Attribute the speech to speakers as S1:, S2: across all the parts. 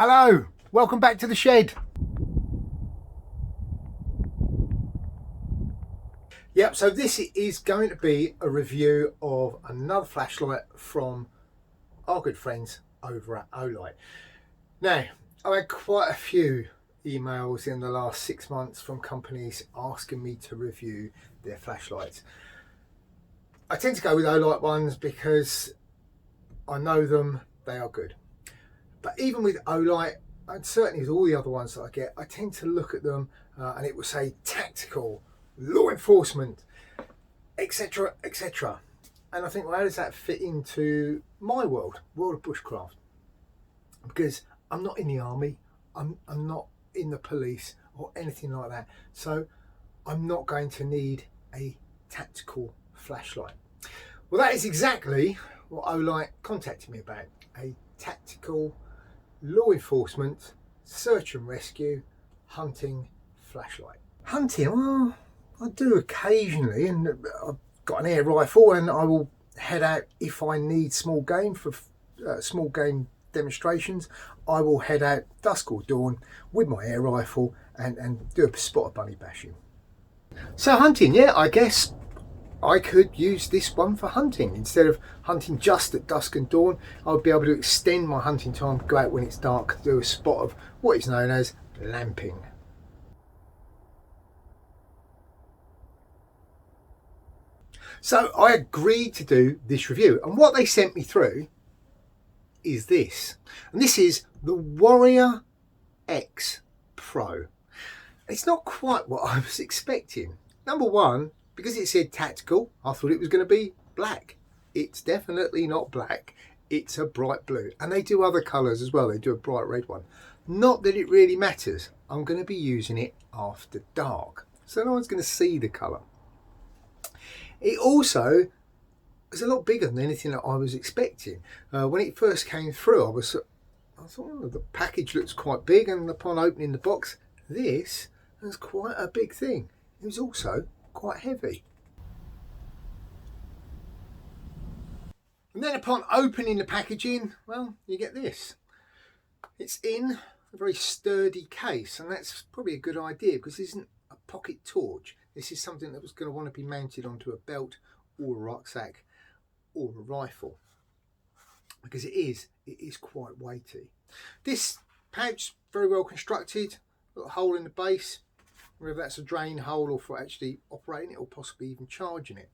S1: Hello, welcome back to the shed. Yep, so this is going to be a review of another flashlight from our good friends over at Olight. Now, I've had quite a few emails in the last 6 months from companies asking me to review their flashlights. I tend to go with Olight ones because I know them, they are good. But even with Olight, and certainly with all the other ones that I get, I tend to look at them and it will say tactical, law enforcement, etc., etc. And I think, well, how does that fit into my world of bushcraft? Because I'm not in the army, I'm not in the police or anything like that. So I'm not going to need a tactical flashlight. Well, that is exactly what Olight contacted me about. A tactical law enforcement, search and rescue, hunting flashlight. Hunting, well, I do occasionally, and I've got an air rifle and I will head out if I need small game for small game demonstrations. I will head out dusk or dawn with my air rifle and do a spot of bunny bashing. So hunting, yeah, I guess I could use this one for hunting. Instead of hunting just at dusk and dawn, I would be able to extend my hunting time, go out when it's dark, do a spot of what is known as lamping. So I agreed to do this review, and what they sent me through is this. And this is the Warrior X Pro. It's not quite what I was expecting. Number one, because it said tactical, I thought it was going to be black. It's definitely not black. It's a bright blue. And they do other colours as well. They do a bright red one. Not that it really matters. I'm going to be using it after dark, so no one's going to see the colour. It also is a lot bigger than anything that I was expecting. When it first came through, I thought, oh, the package looks quite big, and upon opening the box, this was quite a big thing. It was also quite heavy. And then upon opening the packaging, well, you get this. It's in a very sturdy case, and that's probably a good idea because this isn't a pocket torch. This is something that was going to want to be mounted onto a belt or a rucksack or a rifle, because it is quite weighty. This pouch, very well constructed, got a hole in the base, whether that's a drain hole or for actually operating it or possibly even charging it.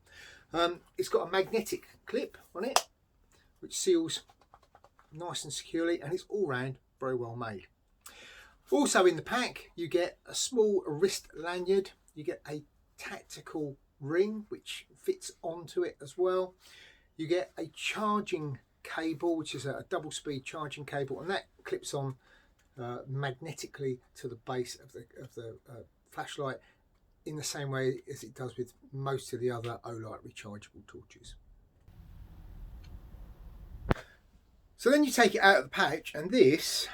S1: It's got a magnetic clip on it which seals nice and securely, and it's all round very well made. Also in the pack you get a small wrist lanyard, you get a tactical ring which fits onto it as well. You get a charging cable, which is a double speed charging cable, and that clips on magnetically to the base of the flashlight in the same way as it does with most of the other Olight rechargeable torches. So then you take it out of the pouch, and this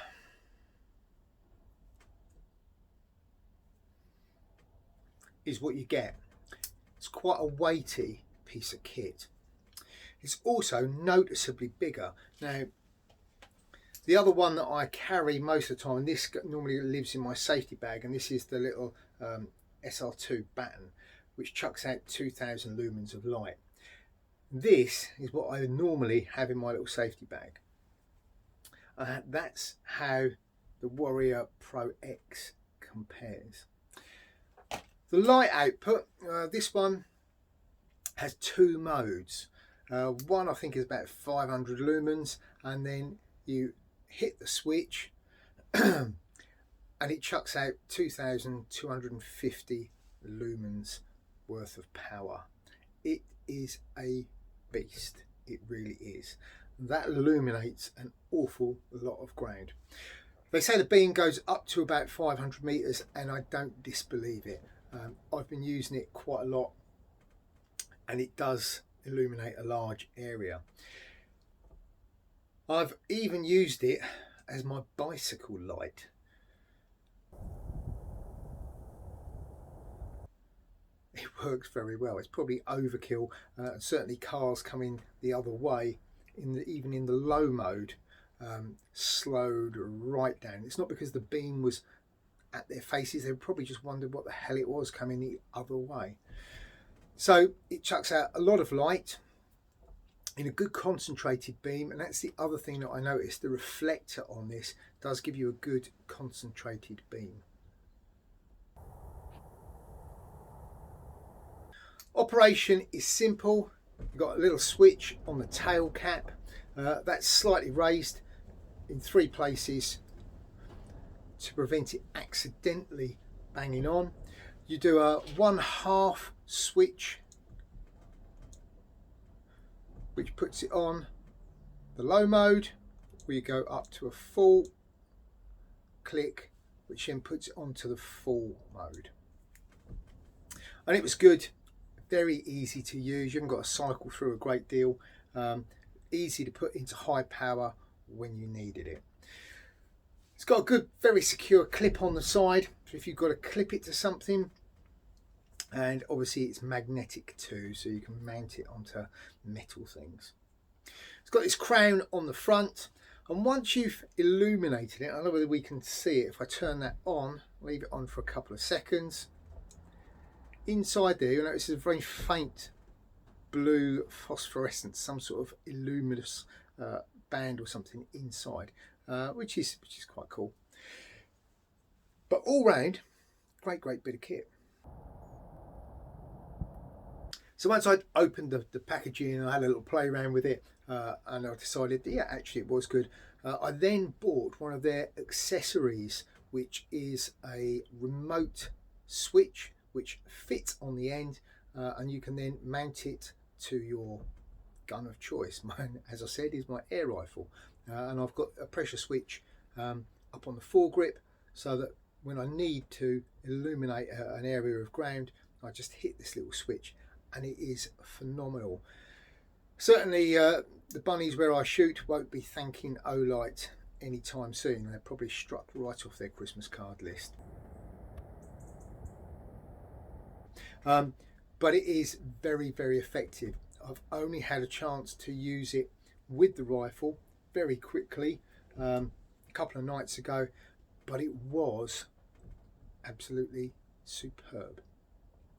S1: is what you get. It's quite a weighty piece of kit. It's also noticeably bigger. Now, the other one that I carry most of the time, this normally lives in my safety bag, and this is the little SR2 baton, which chucks out 2000 lumens of light. This is what I normally have in my little safety bag. That's how the Warrior Pro X compares. The light output, this one has two modes. One I think is about 500 lumens, and then you hit the switch and it chucks out 2250 lumens worth of power. It is a beast, it really is. That illuminates an awful lot of ground. They say the beam goes up to about 500 meters, and I don't disbelieve it. I've been using it quite a lot, and it does illuminate a large area. I've even used it as my bicycle light. It works very well. It's probably overkill, certainly cars coming the other way, even in the low mode, slowed right down. It's not because the beam was at their faces, they probably just wondered what the hell it was coming the other way. So it chucks out a lot of light in a good concentrated beam, and that's the other thing that I noticed. The reflector on this does give you a good concentrated beam. Operation is simple. You've got a little switch on the tail cap that's slightly raised in 3 places to prevent it accidentally banging on. You do a 1/2 switch which puts it on the low mode, where you go up to a full click, which then puts it onto the full mode. And it was good, very easy to use. You haven't got to cycle through a great deal. Easy to put into high power when you needed it. It's got a good, very secure clip on the side, so if you've got to clip it to something, and obviously it's magnetic too, so you can mount it onto metal things. It's got this crown on the front, and once you've illuminated it, I don't know whether we can see it, if I turn that on, leave it on for a couple of seconds, inside there you'll notice there's a very faint blue phosphorescence, some sort of illuminous band or something inside, which is quite cool. But all round, great bit of kit. So once I'd opened the packaging and I had a little play around with it, and I decided, yeah, actually it was good. I then bought one of their accessories, which is a remote switch which fits on the end, and you can then mount it to your gun of choice. Mine, as I said, is my air rifle, and I've got a pressure switch up on the foregrip, so that when I need to illuminate an area of ground, I just hit this little switch, and it is phenomenal. Certainly the bunnies where I shoot won't be thanking Olight anytime soon. They're probably struck right off their Christmas card list. But it is very effective. I've only had a chance to use it with the rifle very quickly a couple of nights ago, but it was absolutely superb.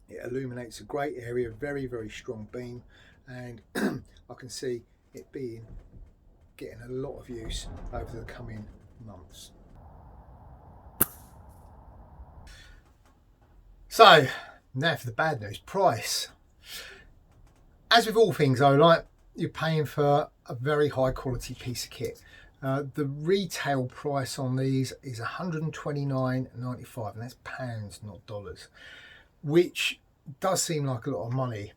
S1: It illuminates a great area, very strong beam, and I can see it getting a lot of use over the coming months. So now for the bad news, price. As with all things Olight, you're paying for a very high quality piece of kit. The retail price on these is $129.95, and that's pounds, not dollars, which does seem like a lot of money.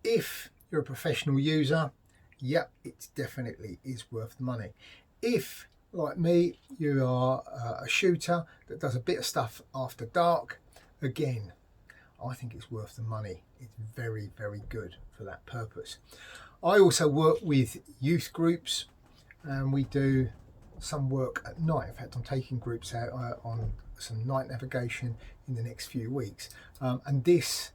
S1: If you're a professional user, yep, it definitely is worth the money. If, like me, you are a shooter that does a bit of stuff after dark, again, I think it's worth the money. It's very good for that purpose. I also work with youth groups, and we do some work at night. In fact, I'm taking groups out on some night navigation in the next few weeks, and this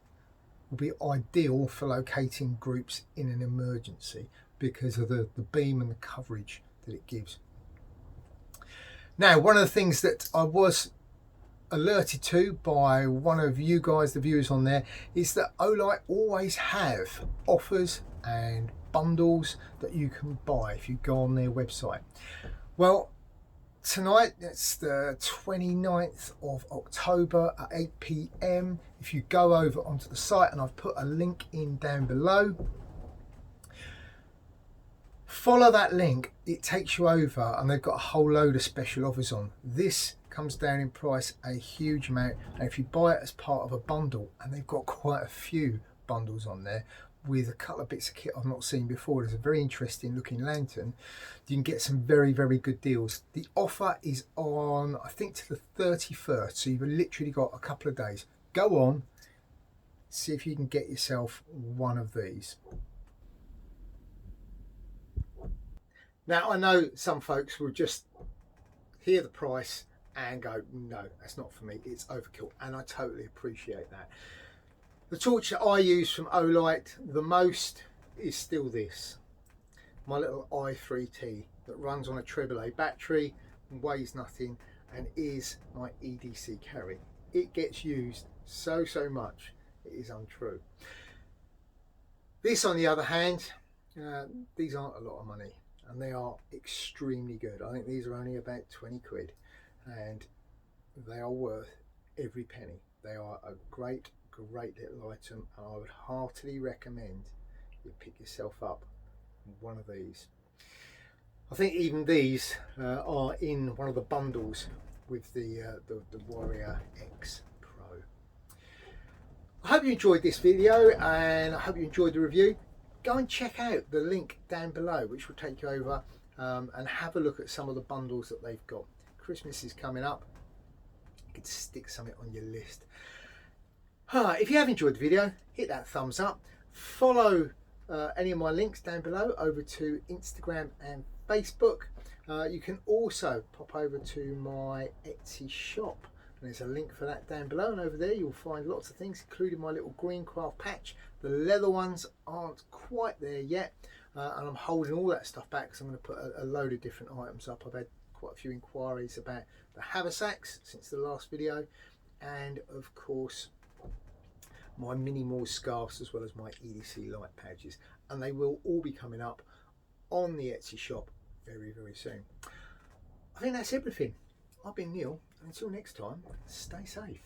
S1: will be ideal for locating groups in an emergency because of the beam and the coverage that it gives. Now, one of the things that I was alerted to by one of you guys, the viewers on there, is that Olight always have offers and bundles that you can buy if you go on their website. Well, tonight, it's the 29th of October at 8 p.m. If you go over onto the site, and I've put a link in down below, follow that link, it takes you over, and they've got a whole load of special offers on. This comes down in price a huge amount, and if you buy it as part of a bundle, and they've got quite a few bundles on there with a couple of bits of kit I've not seen before. There's a very interesting looking lantern. You can get some very good deals. The offer is on, I think, to the 31st, so you've literally got a couple of days. Go on, see if you can get yourself one of these. Now, I know some folks will just hear the price and go, no, that's not for me, it's overkill, and I totally appreciate that. The torch that I use from Olight the most is still this, my little i3T that runs on a AAA battery, weighs nothing, and is my EDC carry. It gets used so much, it is untrue. This, on the other hand, these aren't a lot of money, and they are extremely good. I think these are only about 20 quid, and they are worth every penny. They are a great little item, and I would heartily recommend you pick yourself up one of these. I think even these are in one of the bundles with the Warrior X Pro. I hope you enjoyed this video, and I hope you enjoyed the review. Go and check out the link down below, which will take you over and have a look at some of the bundles that they've got. Christmas is coming up. You could stick something on your list. If you have enjoyed the video, hit that thumbs up. Follow any of my links down below over to Instagram and Facebook. You can also pop over to my Etsy shop. There's a link for that down below, and over there you'll find lots of things, including my little green craft patch. The leather ones aren't quite there yet, and I'm holding all that stuff back because I'm going to put a load of different items up. I've had quite a few inquiries about the haversacks since the last video, and of course my mini Moore scarves, as well as my EDC light pouches, and they will all be coming up on the Etsy shop very soon. I think that's everything. I've been Neil, and until next time, stay safe.